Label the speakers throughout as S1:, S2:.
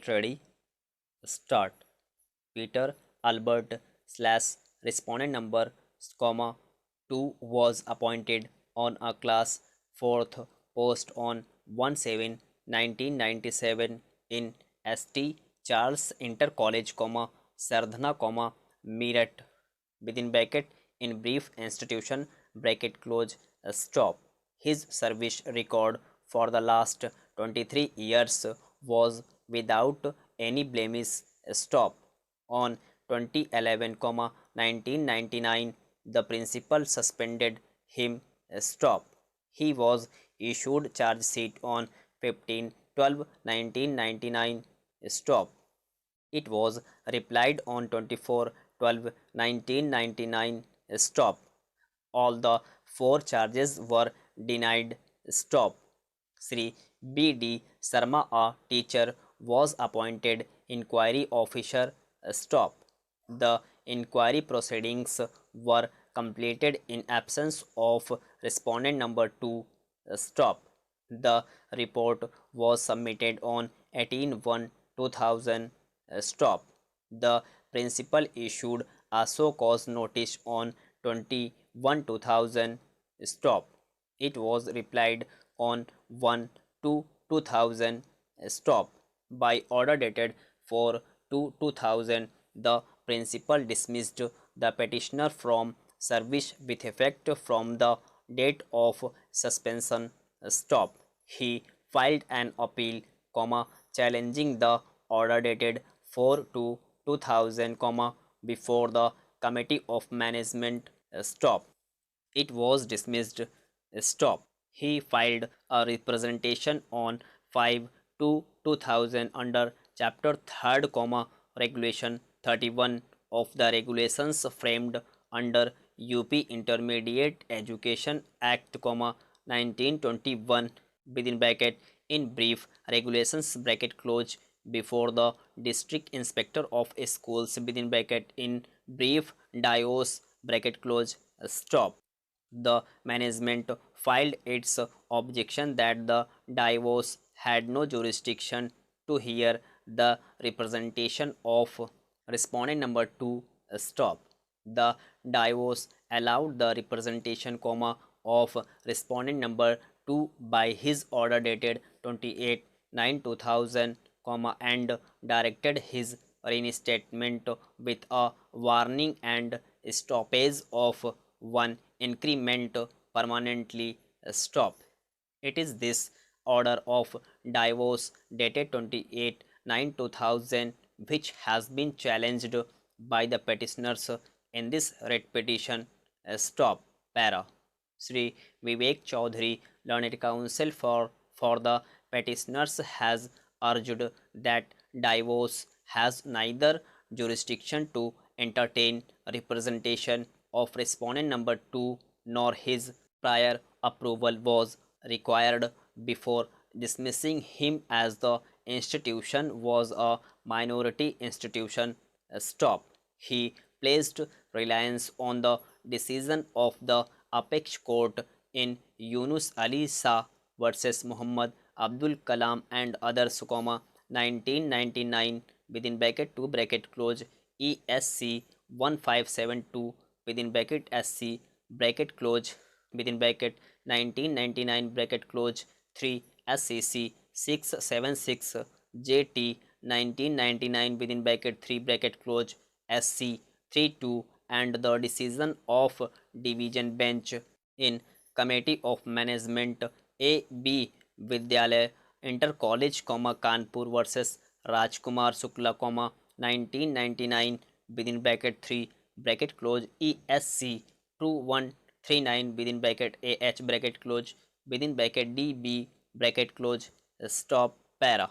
S1: Get ready, start. Peter Albert slash respondent number, comma 2 was appointed on a class 4th post on 1/7/1997 in St. Charles Inter College, Sardhana, Meerut, within bracket in brief institution bracket close stop. His service record for the last 23 years was without any blemish stop. On 2011, 1999, the principal suspended him stop. He was issued charge sheet on 15/12/1999 stop. It was replied on 24/12/1999 stop. All the four charges were denied stop. Sri B. D. Sharma, a teacher, was appointed inquiry officer stop. The inquiry proceedings were completed in absence of respondent number 2 stop. The report was submitted on 18/1/2000 stop. The principal issued a show cause notice on 21/2000 stop. It was replied on 1/2/2000 stop. By order dated 4/2/2000, the principal dismissed the petitioner from service with effect from the date of suspension stop. He filed an appeal, challenging the order dated 4/2/2000, before the Committee of Management stop. It was dismissed stop. He filed a representation on 5/2/2000 under Chapter 3rd, Regulation 31 of the regulations framed under UP Intermediate Education Act, 1921, within bracket in brief regulations bracket close, before the district inspector of schools, within bracket in brief dios bracket close stop. The management filed its objection that the divorce had no jurisdiction to hear the representation of respondent number 2 stop. The divorce allowed the representation, of respondent number 2 by his order dated 28/9/2000, and directed his reinstatement with a warning and stoppage of one increment permanently stop. It is this order of divorce dated 28/9/2000 which has been challenged by the petitioners in this writ petition. Stop. Para. Sri Vivek Chaudhary, learned counsel for the petitioners, has urged that divorce has neither jurisdiction to entertain representation of respondent number 2 nor his prior approval was required before dismissing him, as the institution was a minority institution. Stop. He placed reliance on the decision of the apex court in Yunus Ali Shah versus Muhammad Abdul Kalam and others, 1999, within bracket 2 bracket close, ESC 1572, within bracket SC bracket close, within bracket 1999 bracket close 3, SCC 676, JT 1999, within bracket 3 bracket close, SC 32, and the decision of division bench in Committee of Management AB Vidyalaya Inter College, Kanpur versus Rajkumar Shukla, 1999, within bracket 3 bracket close, ESC 2139, within bracket AH bracket close, within bracket DB bracket close stop. Para.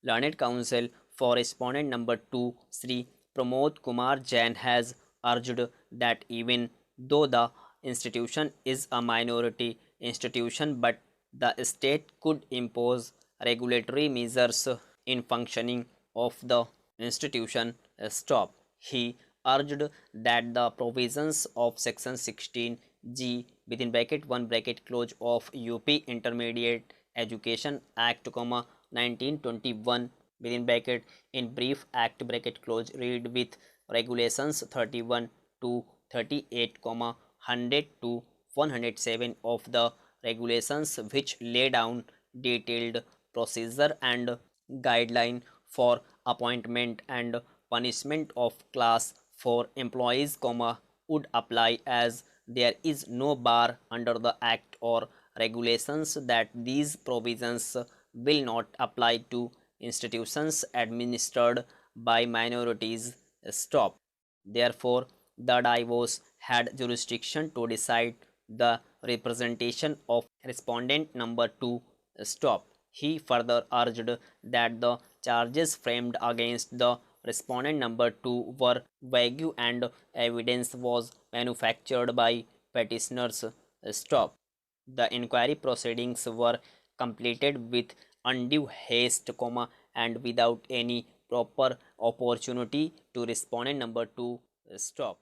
S1: Learned counsel for respondent number 2, Sri Pramod Kumar Jain, has urged that even though the institution is a minority institution, but the state could impose regulatory measures in functioning of the institution. Stop. He urged that the provisions of section 16G, within bracket 1 bracket close, of UP Intermediate Education Act, 1921, within bracket in brief act bracket close read with regulations 31 to 38 comma 100 to 107 of the regulations which lay down detailed procedure and guideline for appointment and punishment of class 4 employees comma would apply as there is no bar under the act or regulations that these provisions will not apply to institutions administered by minorities. Stop. Therefore, the divorce had jurisdiction to decide the representation of respondent number 2. Stop. He further urged that the charges framed against the respondent number 2 were vague and evidence was manufactured by petitioners. Stop. The inquiry proceedings were completed with undue haste, and without any proper opportunity to respondent number 2. Stop.